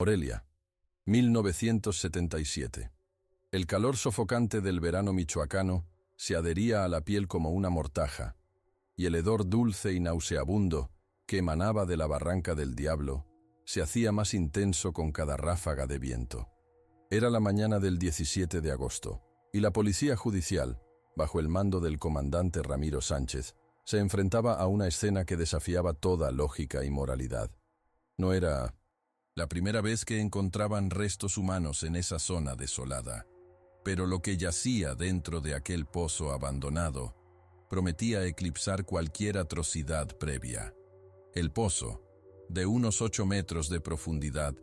Morelia, 1977. El calor sofocante del verano michoacano se adhería a la piel como una mortaja, y el hedor dulce y nauseabundo que emanaba de la Barranca del Diablo se hacía más intenso con cada ráfaga de viento. Era la mañana del 17 de agosto, y la policía judicial, bajo el mando del comandante Ramiro Sánchez, se enfrentaba a una escena que desafiaba toda lógica y moralidad. No era la primera vez que encontraban restos humanos en esa zona desolada, pero lo que yacía dentro de aquel pozo abandonado prometía eclipsar cualquier atrocidad previa. El pozo, de unos 8 metros de profundidad,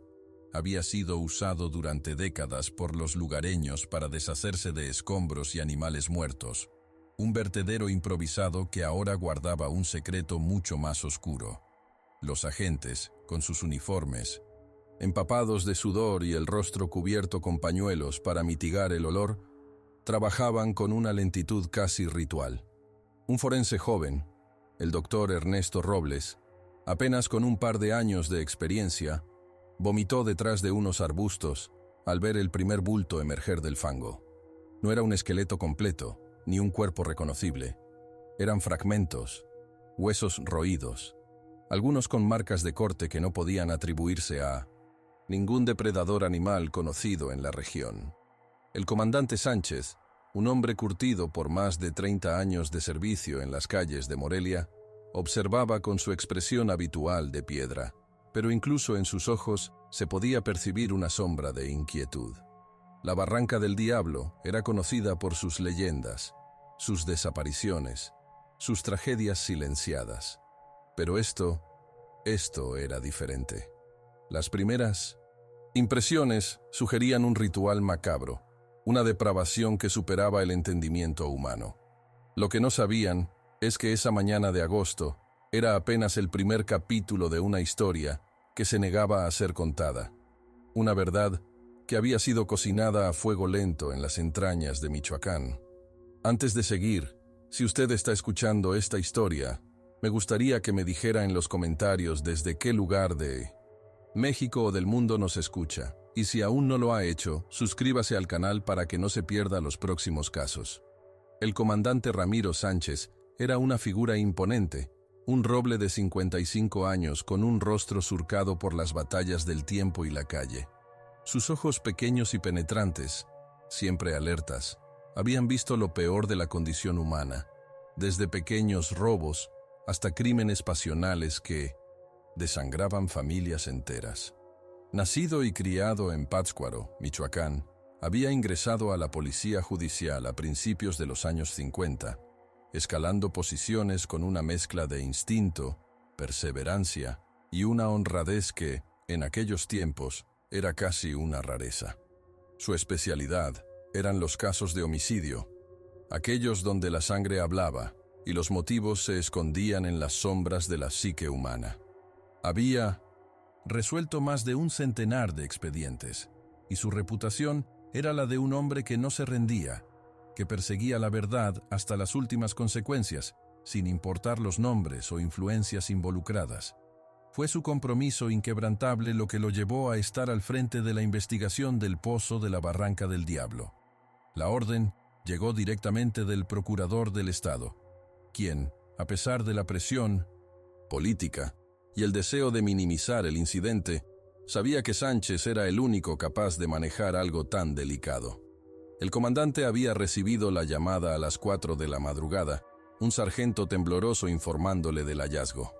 había sido usado durante décadas por los lugareños para deshacerse de escombros y animales muertos, un vertedero improvisado que ahora guardaba un secreto mucho más oscuro. Los agentes, con sus uniformes, empapados de sudor y el rostro cubierto con pañuelos para mitigar el olor, trabajaban con una lentitud casi ritual. Un forense joven, el doctor Ernesto Robles, apenas con un par de años de experiencia, vomitó detrás de unos arbustos al ver el primer bulto emerger del fango. No era un esqueleto completo, ni un cuerpo reconocible. Eran fragmentos, huesos roídos, algunos con marcas de corte que no podían atribuirse a ningún depredador animal conocido en la región. El comandante Sánchez, un hombre curtido por más de 30 años de servicio en las calles de Morelia, observaba con su expresión habitual de piedra, pero incluso en sus ojos se podía percibir una sombra de inquietud. La Barranca del Diablo era conocida por sus leyendas, sus desapariciones, sus tragedias silenciadas. Pero esto era diferente. Las primeras impresiones sugerían un ritual macabro, una depravación que superaba el entendimiento humano. Lo que no sabían es que esa mañana de agosto era apenas el primer capítulo de una historia que se negaba a ser contada, una verdad que había sido cocinada a fuego lento en las entrañas de Michoacán. Antes de seguir, si usted está escuchando esta historia, me gustaría que me dijera en los comentarios desde qué lugar de México o del mundo nos escucha, y si aún no lo ha hecho, suscríbase al canal para que no se pierda los próximos casos. El comandante Ramiro Sánchez era una figura imponente, un roble de 55 años con un rostro surcado por las batallas del tiempo y la calle. Sus ojos pequeños y penetrantes, siempre alertas, habían visto lo peor de la condición humana, desde pequeños robos hasta crímenes pasionales que desangraban familias enteras. Nacido y criado en Pátzcuaro, Michoacán, había ingresado a la policía judicial a principios de los años 50, escalando posiciones con una mezcla de instinto, perseverancia y una honradez que, en aquellos tiempos, era casi una rareza. Su especialidad eran los casos de homicidio, aquellos donde la sangre hablaba y los motivos se escondían en las sombras de la psique humana. Había resuelto más de un centenar de expedientes, y su reputación era la de un hombre que no se rendía, que perseguía la verdad hasta las últimas consecuencias, sin importar los nombres o influencias involucradas. Fue su compromiso inquebrantable lo que lo llevó a estar al frente de la investigación del pozo de la Barranca del Diablo. La orden llegó directamente del procurador del Estado, quien, a pesar de la presión política y el deseo de minimizar el incidente, sabía que Sánchez era el único capaz de manejar algo tan delicado. El comandante había recibido la llamada a las 4 de la madrugada, un sargento tembloroso informándole del hallazgo.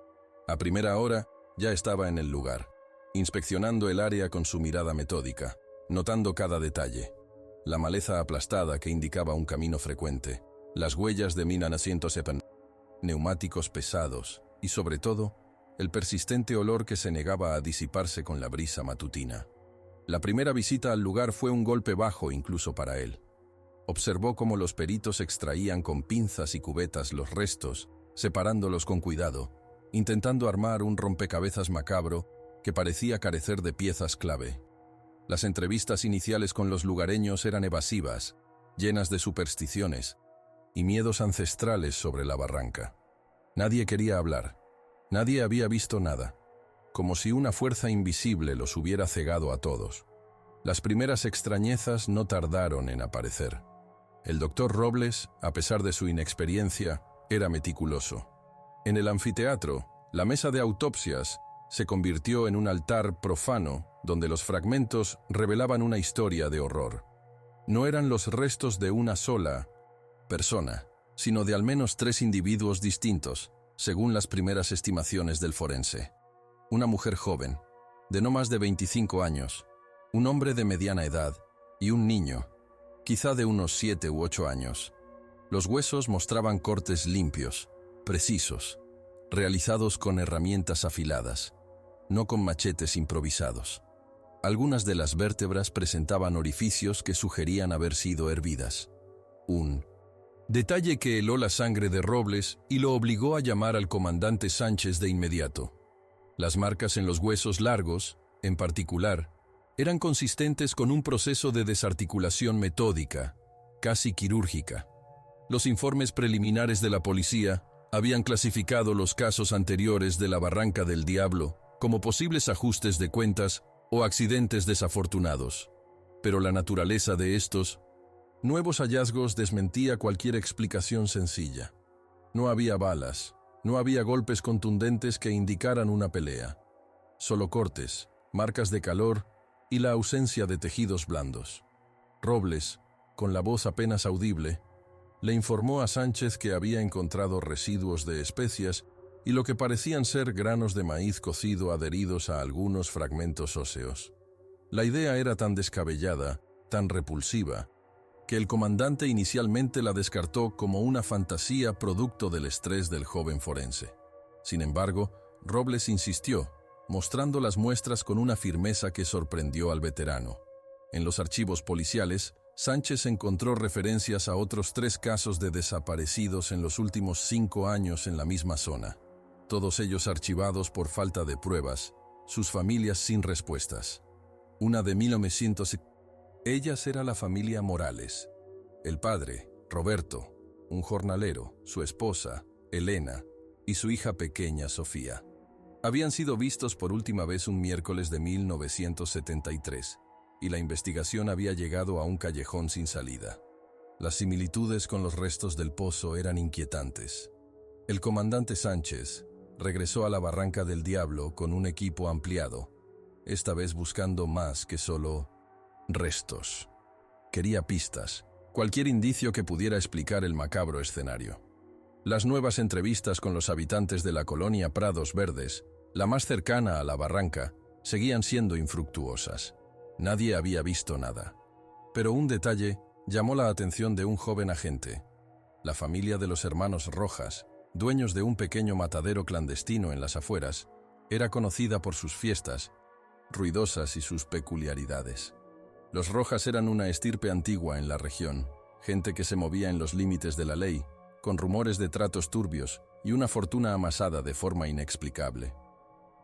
A primera hora ya estaba en el lugar, inspeccionando el área con su mirada metódica, notando cada detalle. La maleza aplastada que indicaba un camino frecuente, las huellas de mina naciendo sepan, neumáticos pesados y, sobre todo, el persistente olor que se negaba a disiparse con la brisa matutina. La primera visita al lugar fue un golpe bajo incluso para él. Observó cómo los peritos extraían con pinzas y cubetas los restos, separándolos con cuidado, intentando armar un rompecabezas macabro que parecía carecer de piezas clave. Las entrevistas iniciales con los lugareños eran evasivas, llenas de supersticiones y miedos ancestrales sobre la barranca. Nadie quería hablar. Nadie había visto nada. como si una fuerza invisible los hubiera cegado a todos. Las primeras extrañezas no tardaron en aparecer. El doctor Robles, a pesar de su inexperiencia, era meticuloso. En el anfiteatro, la mesa de autopsias se convirtió en un altar profano donde los fragmentos revelaban una historia de horror. No eran los restos de una sola persona, sino de al menos 3 individuos distintos, según las primeras estimaciones del forense. Una mujer joven, de no más de 25 años, un hombre de mediana edad y un niño, quizá de unos 7 u 8 años. Los huesos mostraban cortes limpios, precisos, realizados con herramientas afiladas, no con machetes improvisados. Algunas de las vértebras presentaban orificios que sugerían haber sido hervidas. Un detalle que heló la sangre de Robles y lo obligó a llamar al comandante Sánchez de inmediato. Las marcas en los huesos largos, en particular, eran consistentes con un proceso de desarticulación metódica, casi quirúrgica. Los informes preliminares de la policía habían clasificado los casos anteriores de la Barranca del Diablo como posibles ajustes de cuentas o accidentes desafortunados, pero la naturaleza de estos nuevos hallazgos desmentía cualquier explicación sencilla. No había balas, no había golpes contundentes que indicaran una pelea, solo cortes, marcas de calor y la ausencia de tejidos blandos. Robles, con la voz apenas audible, le informó a Sánchez que había encontrado residuos de especias y lo que parecían ser granos de maíz cocido adheridos a algunos fragmentos óseos. La idea era tan descabellada, tan repulsiva, que el comandante inicialmente la descartó como una fantasía producto del estrés del joven forense. Sin embargo, Robles insistió, mostrando las muestras con una firmeza que sorprendió al veterano. En los archivos policiales, Sánchez encontró referencias a otros 3 casos de desaparecidos en los últimos 5 años en la misma zona, todos ellos archivados por falta de pruebas, sus familias sin respuestas. Una de 1900. Ellas era la familia Morales. El padre, Roberto, un jornalero, su esposa, Elena, y su hija pequeña, Sofía. Habían sido vistos por última vez un miércoles de 1973, y la investigación había llegado a un callejón sin salida. Las similitudes con los restos del pozo eran inquietantes. El comandante Sánchez regresó a la Barranca del Diablo con un equipo ampliado, esta vez buscando más que solo restos. Quería pistas, cualquier indicio que pudiera explicar el macabro escenario. Las nuevas entrevistas con los habitantes de la colonia Prados Verdes, la más cercana a la barranca, seguían siendo infructuosas. Nadie había visto nada. Pero un detalle llamó la atención de un joven agente. La familia de los hermanos Rojas, dueños de un pequeño matadero clandestino en las afueras, era conocida por sus fiestas, ruidosas y sus peculiaridades. Los Rojas eran una estirpe antigua en la región, gente que se movía en los límites de la ley, con rumores de tratos turbios y una fortuna amasada de forma inexplicable.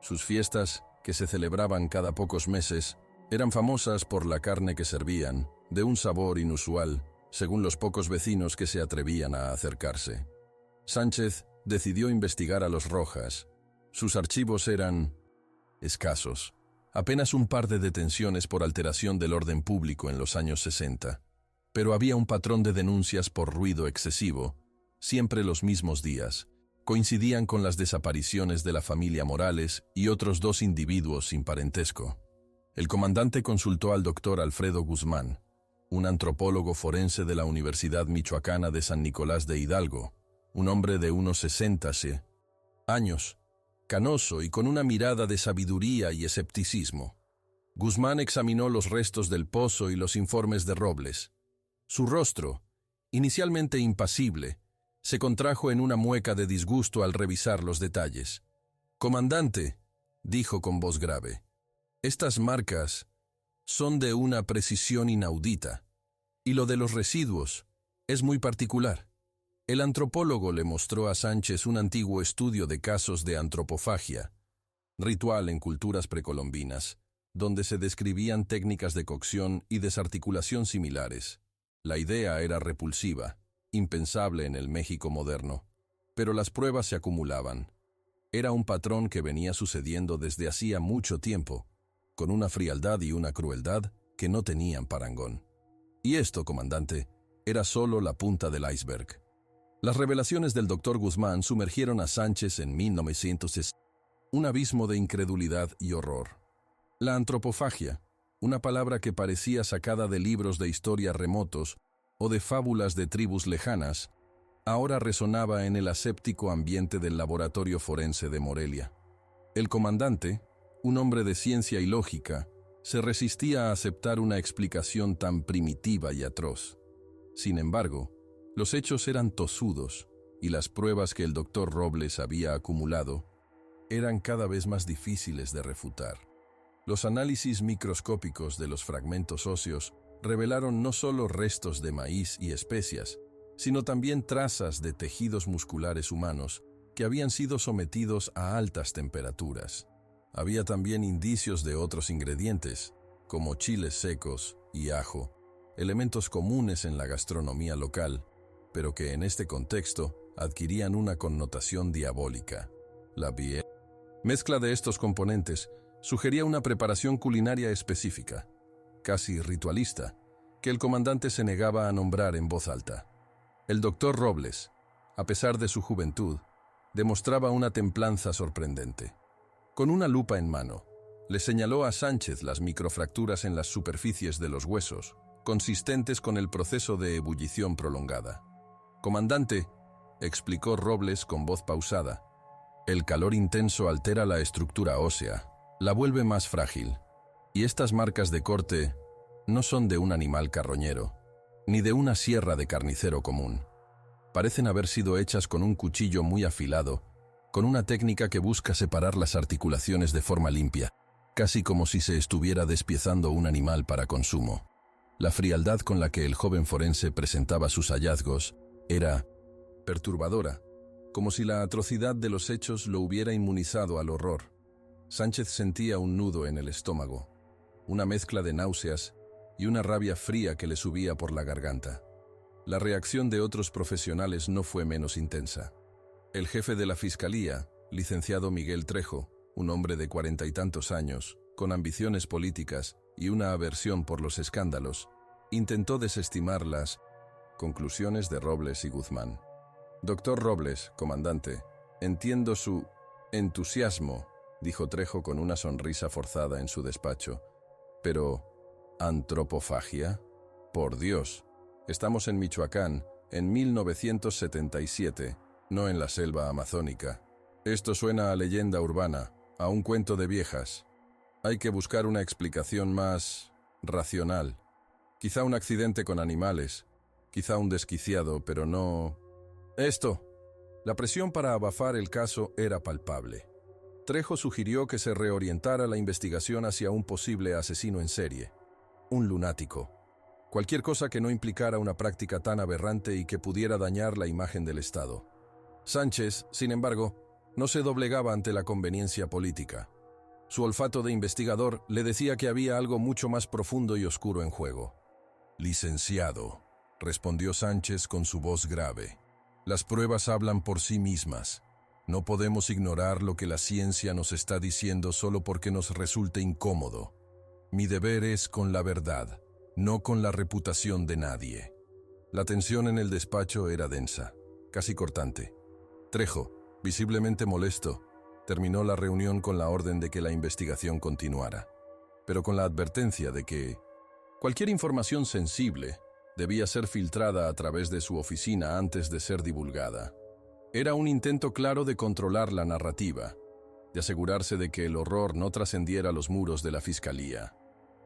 Sus fiestas, que se celebraban cada pocos meses, eran famosas por la carne que servían, de un sabor inusual, según los pocos vecinos que se atrevían a acercarse. Sánchez decidió investigar a los Rojas. Sus archivos eran escasos, apenas un par de detenciones por alteración del orden público en los años 60, pero había un patrón de denuncias por ruido excesivo, siempre los mismos días. Coincidían con las desapariciones de la familia Morales y otros 2 individuos sin parentesco. El comandante consultó al doctor Alfredo Guzmán, un antropólogo forense de la Universidad Michoacana de San Nicolás de Hidalgo, un hombre de unos 60 años, canoso y con una mirada de sabiduría y escepticismo. Guzmán examinó los restos del pozo y los informes de Robles. Su rostro, inicialmente impasible, se contrajo en una mueca de disgusto al revisar los detalles. «Comandante», dijo con voz grave, «estas marcas son de una precisión inaudita, y lo de los residuos es muy particular». El antropólogo le mostró a Sánchez un antiguo estudio de casos de antropofagia, ritual en culturas precolombinas, donde se describían técnicas de cocción y desarticulación similares. La idea era repulsiva, impensable en el México moderno, pero las pruebas se acumulaban. Era un patrón que venía sucediendo desde hacía mucho tiempo, con una frialdad y una crueldad que no tenían parangón. Y esto, comandante, era solo la punta del iceberg. Las revelaciones del Dr. Guzmán sumergieron a Sánchez en 1960, un abismo de incredulidad y horror. La antropofagia, una palabra que parecía sacada de libros de historia remotos o de fábulas de tribus lejanas, ahora resonaba en el aséptico ambiente del laboratorio forense de Morelia. El comandante, un hombre de ciencia y lógica, se resistía a aceptar una explicación tan primitiva y atroz. Sin embargo, los hechos eran tozudos y las pruebas que el doctor Robles había acumulado eran cada vez más difíciles de refutar. Los análisis microscópicos de los fragmentos óseos revelaron no solo restos de maíz y especias, sino también trazas de tejidos musculares humanos que habían sido sometidos a altas temperaturas. Había también indicios de otros ingredientes, como chiles secos y ajo, elementos comunes en la gastronomía local, pero que en este contexto adquirían una connotación diabólica. La mezcla de estos componentes sugería una preparación culinaria específica, casi ritualista, que el comandante se negaba a nombrar en voz alta. El doctor Robles, a pesar de su juventud, demostraba una templanza sorprendente. Con una lupa en mano, le señaló a Sánchez las microfracturas en las superficies de los huesos, consistentes con el proceso de ebullición prolongada. «Comandante», explicó Robles con voz pausada, «el calor intenso altera la estructura ósea, la vuelve más frágil, y estas marcas de corte no son de un animal carroñero, ni de una sierra de carnicero común. Parecen haber sido hechas con un cuchillo muy afilado, con una técnica que busca separar las articulaciones de forma limpia, casi como si se estuviera despiezando un animal para consumo». La frialdad con la que el joven forense presentaba sus hallazgos era perturbadora, como si la atrocidad de los hechos lo hubiera inmunizado al horror. Sánchez sentía un nudo en el estómago, una mezcla de náuseas y una rabia fría que le subía por la garganta. La reacción de otros profesionales no fue menos intensa. El jefe de la Fiscalía, licenciado Miguel Trejo, un hombre de 40 y tantos años, con ambiciones políticas y una aversión por los escándalos, intentó desestimar las conclusiones de Robles y Guzmán. «Doctor Robles, comandante, entiendo su entusiasmo», dijo Trejo con una sonrisa forzada en su despacho. «Pero, ¿antropofagia? Por Dios, estamos en Michoacán, en 1977, no en la selva amazónica. Esto suena a leyenda urbana, a un cuento de viejas. Hay que buscar una explicación más racional. Quizá un accidente con animales, quizá un desquiciado, pero no... Esto». La presión para abafar el caso era palpable. Trejo sugirió que se reorientara la investigación hacia un posible asesino en serie, un lunático. Cualquier cosa que no implicara una práctica tan aberrante y que pudiera dañar la imagen del Estado. Sánchez, sin embargo, no se doblegaba ante la conveniencia política. Su olfato de investigador le decía que había algo mucho más profundo y oscuro en juego. «Licenciado», respondió Sánchez con su voz grave, «las pruebas hablan por sí mismas. No podemos ignorar lo que la ciencia nos está diciendo solo porque nos resulte incómodo. Mi deber es con la verdad, no con la reputación de nadie». La tensión en el despacho era densa, casi cortante. Trejo, visiblemente molesto, terminó la reunión con la orden de que la investigación continuara, pero con la advertencia de que cualquier información sensible debía ser filtrada a través de su oficina antes de ser divulgada. Era un intento claro de controlar la narrativa, de asegurarse de que el horror no trascendiera los muros de la Fiscalía.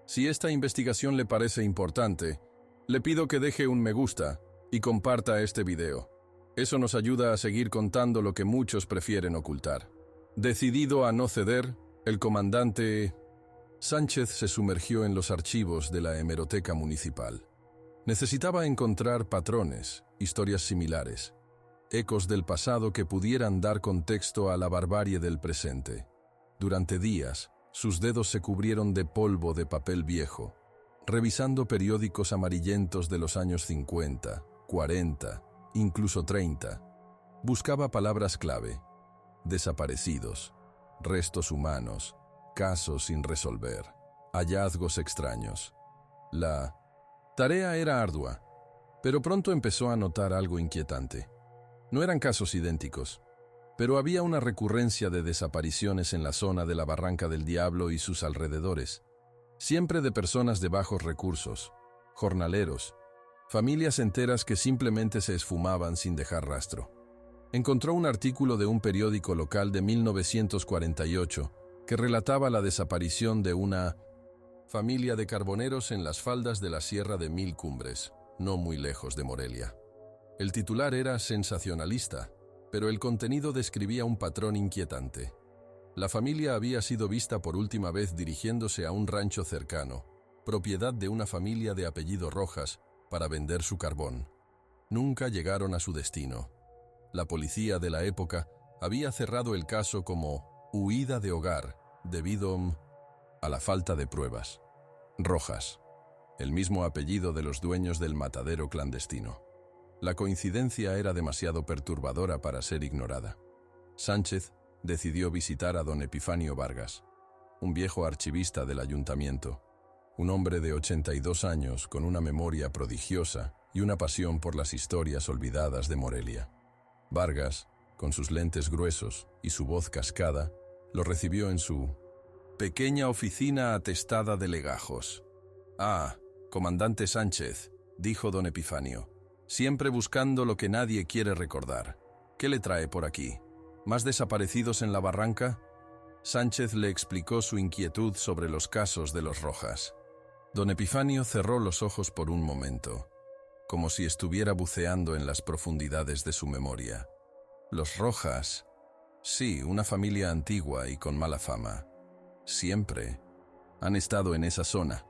Si esta investigación le parece importante, le pido que deje un me gusta y comparta este video. Eso nos ayuda a seguir contando lo que muchos prefieren ocultar. Decidido a no ceder, el comandante Sánchez se sumergió en los archivos de la hemeroteca municipal. Necesitaba encontrar patrones, historias similares, ecos del pasado que pudieran dar contexto a la barbarie del presente. Durante días, sus dedos se cubrieron de polvo de papel viejo, revisando periódicos amarillentos de los años 50, 40, incluso 30. Buscaba palabras clave, Desaparecidos, restos humanos, casos sin resolver, hallazgos extraños. La tarea era ardua, pero pronto empezó a notar algo inquietante. No eran casos idénticos, pero había una recurrencia de desapariciones en la zona de la Barranca del Diablo y sus alrededores, siempre de personas de bajos recursos, jornaleros, familias enteras que simplemente se esfumaban sin dejar rastro. Encontró un artículo de un periódico local de 1948 que relataba la desaparición de una familia de carboneros en las faldas de la Sierra de Mil Cumbres, no muy lejos de Morelia. El titular era sensacionalista, pero el contenido describía un patrón inquietante. La familia había sido vista por última vez dirigiéndose a un rancho cercano, propiedad de una familia de apellido Rojas, para vender su carbón. Nunca llegaron a su destino. La policía de la época había cerrado el caso como huida de hogar debido a la falta de pruebas. Rojas, el mismo apellido de los dueños del matadero clandestino. La coincidencia era demasiado perturbadora para ser ignorada. Sánchez decidió visitar a don Epifanio Vargas, un viejo archivista del ayuntamiento, un hombre de 82 años con una memoria prodigiosa y una pasión por las historias olvidadas de Morelia. Vargas, con sus lentes gruesos y su voz cascada, lo recibió en su pequeña oficina atestada de legajos. «Ah, comandante Sánchez», dijo don Epifanio, «siempre buscando lo que nadie quiere recordar. ¿Qué le trae por aquí? ¿Más desaparecidos en la barranca?» Sánchez le explicó su inquietud sobre los casos de los Rojas. Don Epifanio cerró los ojos por un momento, como si estuviera buceando en las profundidades de su memoria. Los Rojas, sí, una familia antigua y con mala fama. Siempre han estado en esa zona.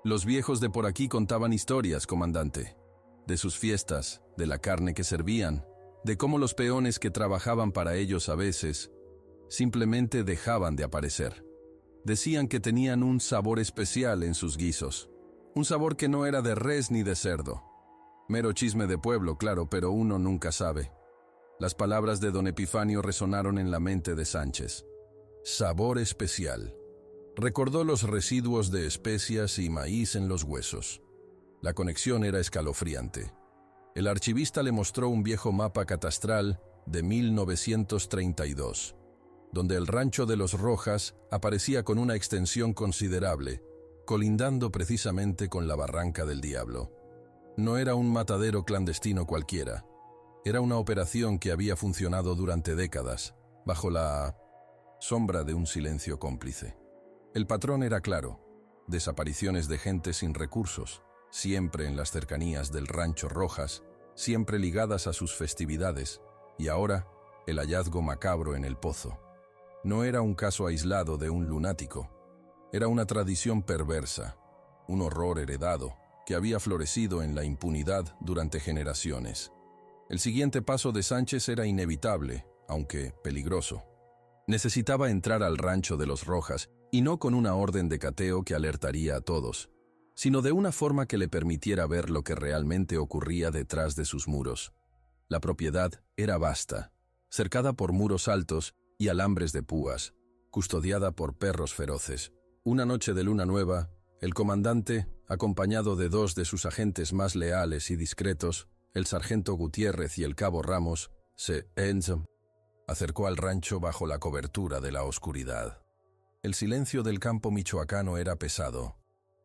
Los viejos de por aquí contaban historias, comandante, de sus fiestas, de la carne que servían, de cómo los peones que trabajaban para ellos a veces simplemente dejaban de aparecer. Decían que tenían un sabor especial en sus guisos, un sabor que no era de res ni de cerdo. Mero chisme de pueblo, claro, pero uno nunca sabe. Las palabras de don Epifanio resonaron en la mente de Sánchez. Sabor especial. Recordó los residuos de especias y maíz en los huesos. La conexión era escalofriante. El archivista le mostró un viejo mapa catastral de 1932, donde el rancho de los Rojas aparecía con una extensión considerable, colindando precisamente con la Barranca del Diablo. No era un matadero clandestino cualquiera. Era una operación que había funcionado durante décadas, bajo la sombra de un silencio cómplice. El patrón era claro: desapariciones de gente sin recursos, siempre en las cercanías del rancho Rojas, siempre ligadas a sus festividades, y ahora el hallazgo macabro en el pozo. No era un caso aislado de un lunático, era una tradición perversa, un horror heredado que había florecido en la impunidad durante generaciones. El siguiente paso de Sánchez era inevitable, aunque peligroso. Necesitaba entrar al rancho de los Rojas, y no con una orden de cateo que alertaría a todos, sino de una forma que le permitiera ver lo que realmente ocurría detrás de sus muros. La propiedad era vasta, cercada por muros altos y alambres de púas, custodiada por perros feroces. Una noche de luna nueva, el comandante, acompañado de dos de sus agentes más leales y discretos, el sargento Gutiérrez y el cabo Ramos, se acercó al rancho bajo la cobertura de la oscuridad. El silencio del campo michoacano era pesado,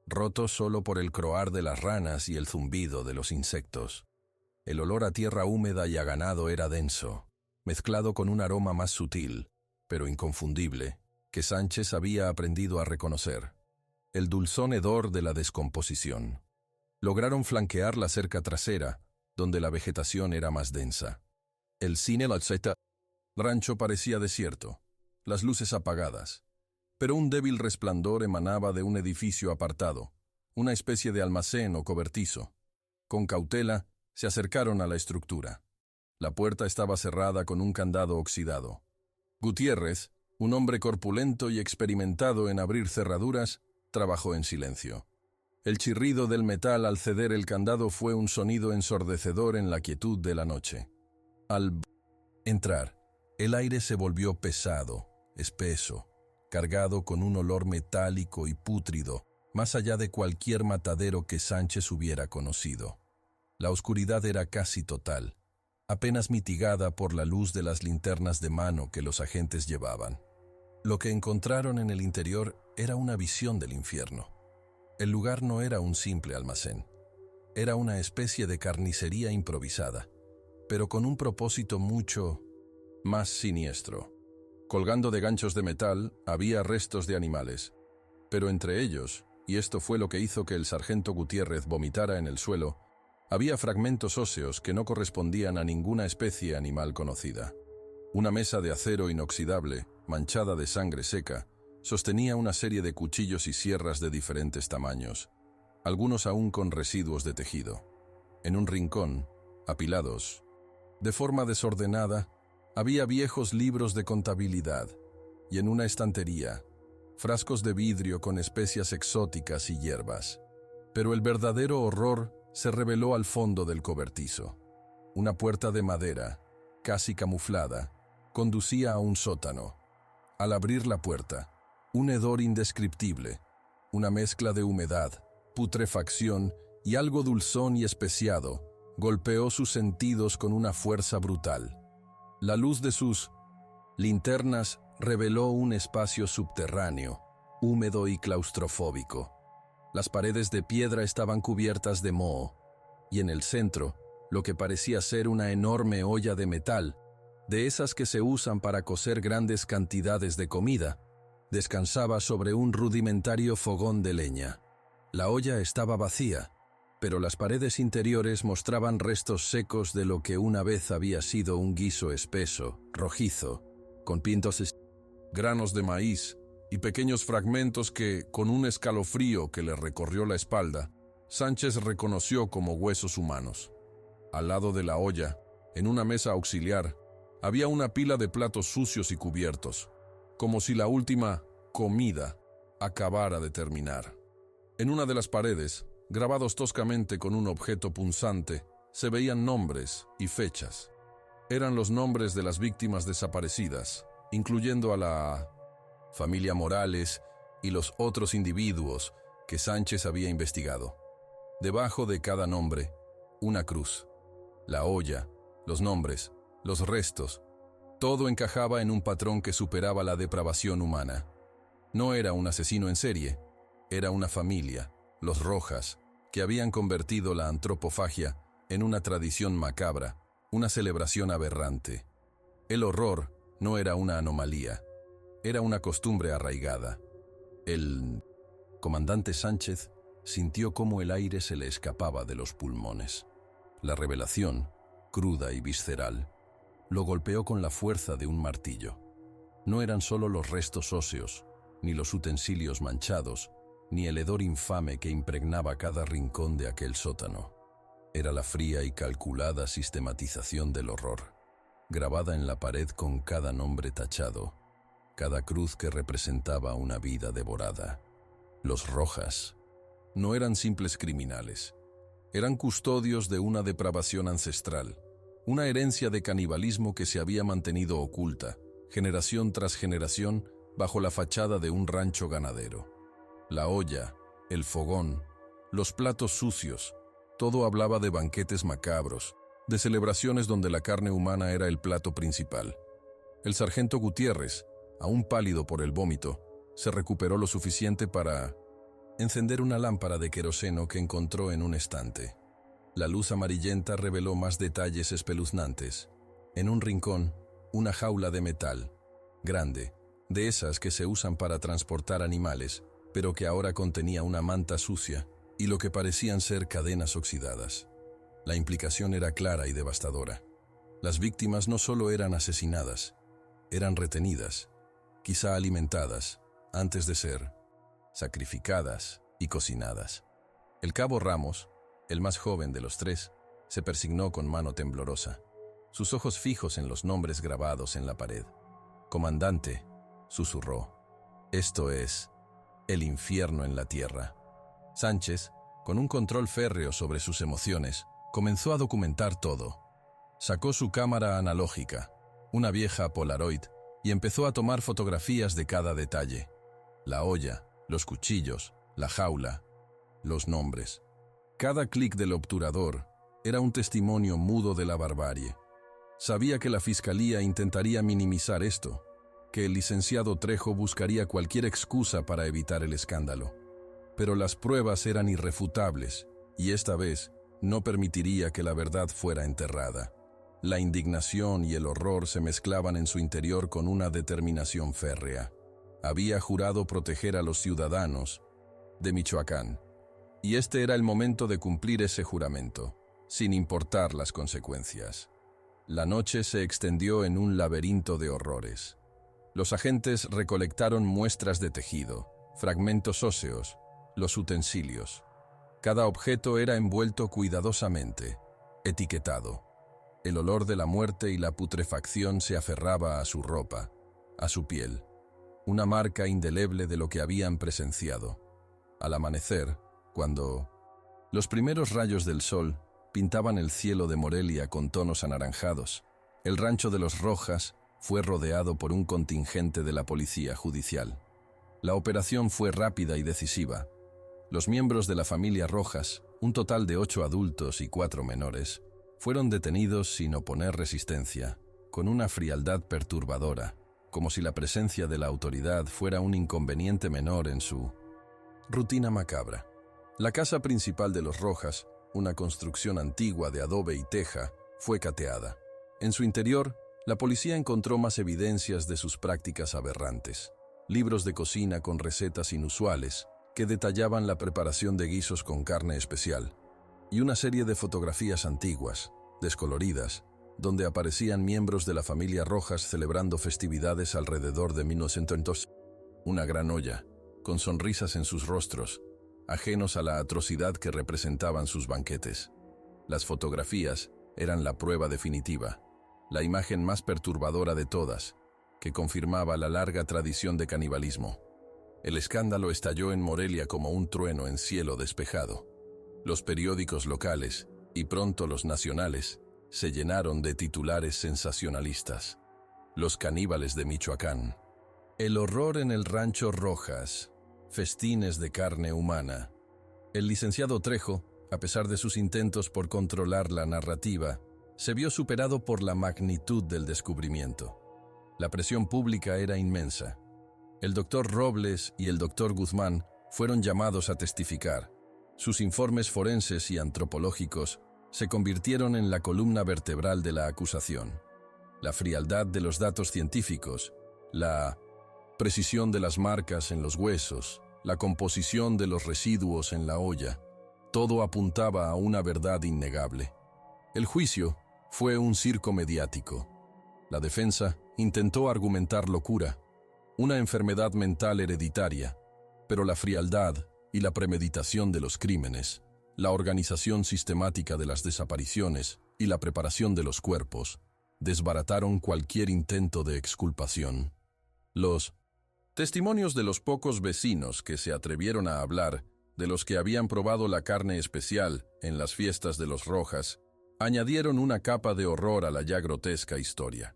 roto solo por el croar de las ranas y el zumbido de los insectos. El olor a tierra húmeda y a ganado era denso, mezclado con un aroma más sutil, pero inconfundible, que Sánchez había aprendido a reconocer: el dulzón hedor de la descomposición. Lograron flanquear la cerca trasera, donde la vegetación era más densa. El rancho parecía desierto, las luces apagadas, pero un débil resplandor emanaba de un edificio apartado, una especie de almacén o cobertizo. Con cautela, se acercaron a la estructura. La puerta estaba cerrada con un candado oxidado. Gutiérrez, un hombre corpulento y experimentado en abrir cerraduras, trabajó en silencio. El chirrido del metal al ceder el candado fue un sonido ensordecedor en la quietud de la noche. Al entrar, El aire se volvió pesado, espeso, cargado con un olor metálico y pútrido, más allá de cualquier matadero que Sánchez hubiera conocido. La oscuridad era casi total, apenas mitigada por la luz de las linternas de mano que los agentes llevaban. Lo que encontraron en el interior era una visión del infierno. El lugar no era un simple almacén. Era una especie de carnicería improvisada, pero con un propósito mucho más siniestro. Colgando de ganchos de metal había restos de animales, pero entre ellos, y esto fue lo que hizo que el sargento Gutiérrez vomitara en el suelo, había fragmentos óseos que no correspondían a ninguna especie animal conocida. Una mesa de acero inoxidable, manchada de sangre seca, sostenía una serie de cuchillos y sierras de diferentes tamaños, algunos aún con residuos de tejido. En un rincón, apilados, de forma desordenada, había viejos libros de contabilidad, y en una estantería, frascos de vidrio con especias exóticas y hierbas. Pero el verdadero horror se reveló al fondo del cobertizo. Una puerta de madera, casi camuflada, conducía a un sótano. Al abrir la puerta, un hedor indescriptible, una mezcla de humedad, putrefacción y algo dulzón y especiado, golpeó sus sentidos con una fuerza brutal. La luz de sus linternas reveló un espacio subterráneo, húmedo y claustrofóbico. Las paredes de piedra estaban cubiertas de moho, y en el centro, lo que parecía ser una enorme olla de metal, de esas que se usan para cocer grandes cantidades de comida, descansaba sobre un rudimentario fogón de leña. La olla estaba vacía, pero las paredes interiores mostraban restos secos de lo que una vez había sido un guiso espeso, rojizo, con pintos, granos de maíz y pequeños fragmentos que, con un escalofrío que le recorrió la espalda, Sánchez reconoció como huesos humanos. Al lado de la olla, en una mesa auxiliar, había una pila de platos sucios y cubiertos, como si la última comida acabara de terminar. En una de las paredes, grabados toscamente con un objeto punzante, se veían nombres y fechas. Eran los nombres de las víctimas desaparecidas, incluyendo a la familia Morales y los otros individuos que Sánchez había investigado. Debajo de cada nombre, una cruz. La olla, los nombres, los restos, todo encajaba en un patrón que superaba la depravación humana. No era un asesino en serie, era una familia, los Rojas, que habían convertido la antropofagia en una tradición macabra, una celebración aberrante. El horror no era una anomalía, era una costumbre arraigada. El comandante Sánchez sintió cómo el aire se le escapaba de los pulmones. La revelación, cruda y visceral, lo golpeó con la fuerza de un martillo. No eran solo los restos óseos, ni los utensilios manchados, ni el hedor infame que impregnaba cada rincón de aquel sótano. Era la fría y calculada sistematización del horror, grabada en la pared con cada nombre tachado, cada cruz que representaba una vida devorada. Los Rojas no eran simples criminales, eran custodios de una depravación ancestral, una herencia de canibalismo que se había mantenido oculta, generación tras generación, bajo la fachada de un rancho ganadero. La olla, el fogón, los platos sucios, todo hablaba de banquetes macabros, de celebraciones donde la carne humana era el plato principal. El sargento Gutiérrez, aún pálido por el vómito, se recuperó lo suficiente para encender una lámpara de queroseno que encontró en un estante. La luz amarillenta reveló más detalles espeluznantes. En un rincón, una jaula de metal, grande, de esas que se usan para transportar animales, pero que ahora contenía una manta sucia y lo que parecían ser cadenas oxidadas. La implicación era clara y devastadora. Las víctimas no solo eran asesinadas, eran retenidas, quizá alimentadas, antes de ser sacrificadas y cocinadas. El cabo Ramos, el más joven de los tres, se persignó con mano temblorosa, sus ojos fijos en los nombres grabados en la pared. «Comandante», susurró, «esto es el infierno en la tierra». Sánchez, con un control férreo sobre sus emociones, comenzó a documentar todo. Sacó su cámara analógica, una vieja Polaroid, y empezó a tomar fotografías de cada detalle. La olla, los cuchillos, la jaula, los nombres. Cada clic del obturador era un testimonio mudo de la barbarie. Sabía que la fiscalía intentaría minimizar esto, que el licenciado Trejo buscaría cualquier excusa para evitar el escándalo. Pero las pruebas eran irrefutables, y esta vez no permitiría que la verdad fuera enterrada. La indignación y el horror se mezclaban en su interior con una determinación férrea. Había jurado proteger a los ciudadanos de Michoacán, y este era el momento de cumplir ese juramento, sin importar las consecuencias. La noche se extendió en un laberinto de horrores. Los agentes recolectaron muestras de tejido, fragmentos óseos, los utensilios. Cada objeto era envuelto cuidadosamente, etiquetado. El olor de la muerte y la putrefacción se aferraba a su ropa, a su piel, una marca indeleble de lo que habían presenciado. Al amanecer, cuando los primeros rayos del sol pintaban el cielo de Morelia con tonos anaranjados, el rancho de los Rojas fue rodeado por un contingente de la policía judicial. La operación fue rápida y decisiva. Los miembros de la familia Rojas, un total de 8 adultos y 4 menores, fueron detenidos sin oponer resistencia, con una frialdad perturbadora, como si la presencia de la autoridad fuera un inconveniente menor en su rutina macabra. La casa principal de los Rojas, una construcción antigua de adobe y teja, fue cateada. En su interior, la policía encontró más evidencias de sus prácticas aberrantes. Libros de cocina con recetas inusuales, que detallaban la preparación de guisos con carne especial, y una serie de fotografías antiguas, descoloridas, donde aparecían miembros de la familia Rojas celebrando festividades alrededor de 1900. Una gran olla, con sonrisas en sus rostros, ajenos a la atrocidad que representaban sus banquetes. Las fotografías eran la prueba definitiva, la imagen más perturbadora de todas, que confirmaba la larga tradición de canibalismo. El escándalo estalló en Morelia como un trueno en cielo despejado. Los periódicos locales, y pronto los nacionales, se llenaron de titulares sensacionalistas. Los caníbales de Michoacán. El horror en el rancho Rojas. Festines de carne humana. El licenciado Trejo, a pesar de sus intentos por controlar la narrativa, se vio superado por la magnitud del descubrimiento. La presión pública era inmensa. El doctor Robles y el doctor Guzmán fueron llamados a testificar. Sus informes forenses y antropológicos se convirtieron en la columna vertebral de la acusación. La frialdad de los datos científicos, la precisión de las marcas en los huesos, la composición de los residuos en la olla, todo apuntaba a una verdad innegable. El juicio fue un circo mediático. La defensa intentó argumentar locura, una enfermedad mental hereditaria, pero la frialdad y la premeditación de los crímenes, la organización sistemática de las desapariciones y la preparación de los cuerpos desbarataron cualquier intento de exculpación. Los testimonios de los pocos vecinos que se atrevieron a hablar, de los que habían probado la carne especial en las fiestas de los Rojas, añadieron una capa de horror a la ya grotesca historia.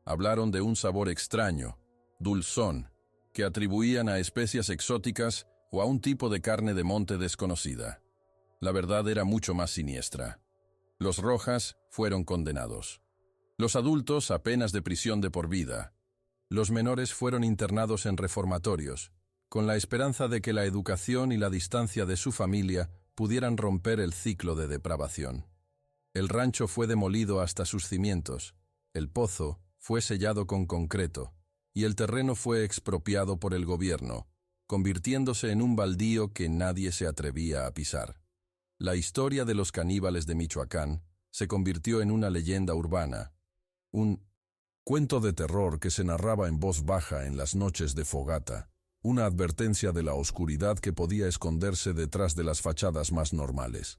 Hablaron de un sabor extraño, dulzón, que atribuían a especias exóticas o a un tipo de carne de monte desconocida. La verdad era mucho más siniestra. Los Rojas fueron condenados. Los adultos a penas de prisión de por vida. Los menores fueron internados en reformatorios, con la esperanza de que la educación y la distancia de su familia pudieran romper el ciclo de depravación. El rancho fue demolido hasta sus cimientos, el pozo fue sellado con concreto, y el terreno fue expropiado por el gobierno, convirtiéndose en un baldío que nadie se atrevía a pisar. La historia de los caníbales de Michoacán se convirtió en una leyenda urbana, un cuento de terror que se narraba en voz baja en las noches de fogata, una advertencia de la oscuridad que podía esconderse detrás de las fachadas más normales.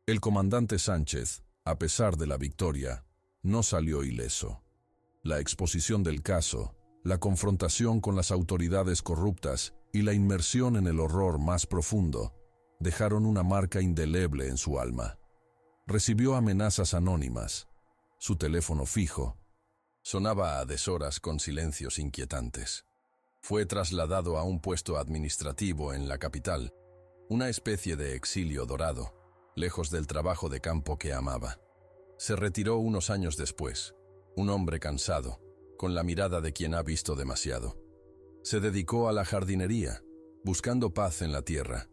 El comandante Sánchez, a pesar de la victoria, no salió ileso. La exposición del caso, la confrontación con las autoridades corruptas y la inmersión en el horror más profundo dejaron una marca indeleble en su alma. Recibió amenazas anónimas. Su teléfono fijo Sonaba a deshoras con silencios inquietantes. Fue trasladado a un puesto administrativo en la capital, una especie de exilio dorado, lejos del trabajo de campo que amaba. Se retiró unos años después, un hombre cansado, con la mirada de quien ha visto demasiado. Se dedicó a la jardinería, buscando paz en la tierra,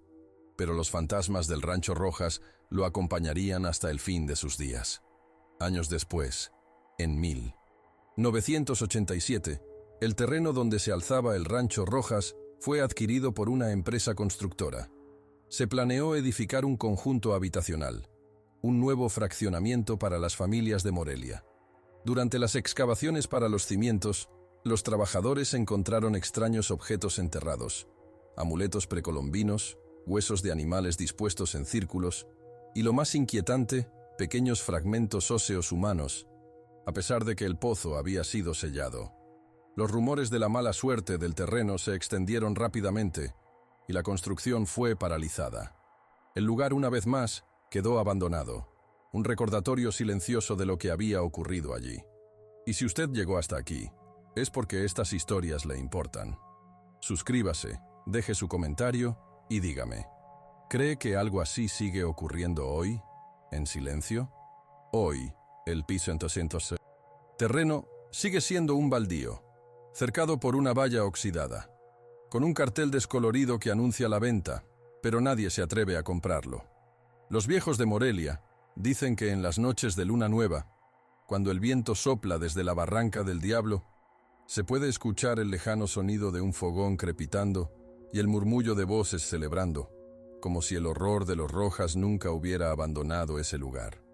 pero los fantasmas del Rancho Rojas lo acompañarían hasta el fin de sus días. Años después, en 1987, el terreno donde se alzaba el Rancho Rojas fue adquirido por una empresa constructora. Se planeó edificar un conjunto habitacional, un nuevo fraccionamiento para las familias de Morelia. Durante las excavaciones para los cimientos, los trabajadores encontraron extraños objetos enterrados, amuletos precolombinos, huesos de animales dispuestos en círculos, y lo más inquietante, pequeños fragmentos óseos humanos, a pesar de que el pozo había sido sellado. Los rumores de la mala suerte del terreno se extendieron rápidamente y la construcción fue paralizada. El lugar, una vez más, quedó abandonado, un recordatorio silencioso de lo que había ocurrido allí. Y si usted llegó hasta aquí, es porque estas historias le importan. Suscríbase, deje su comentario y dígame, ¿cree que algo así sigue ocurriendo hoy, en silencio? Hoy, el piso en 200 terreno sigue siendo un baldío, cercado por una valla oxidada, con un cartel descolorido que anuncia la venta, pero nadie se atreve a comprarlo. Los viejos de Morelia dicen que en las noches de luna nueva, cuando el viento sopla desde la barranca del Diablo, se puede escuchar el lejano sonido de un fogón crepitando y el murmullo de voces celebrando, como si el horror de los Rojas nunca hubiera abandonado ese lugar.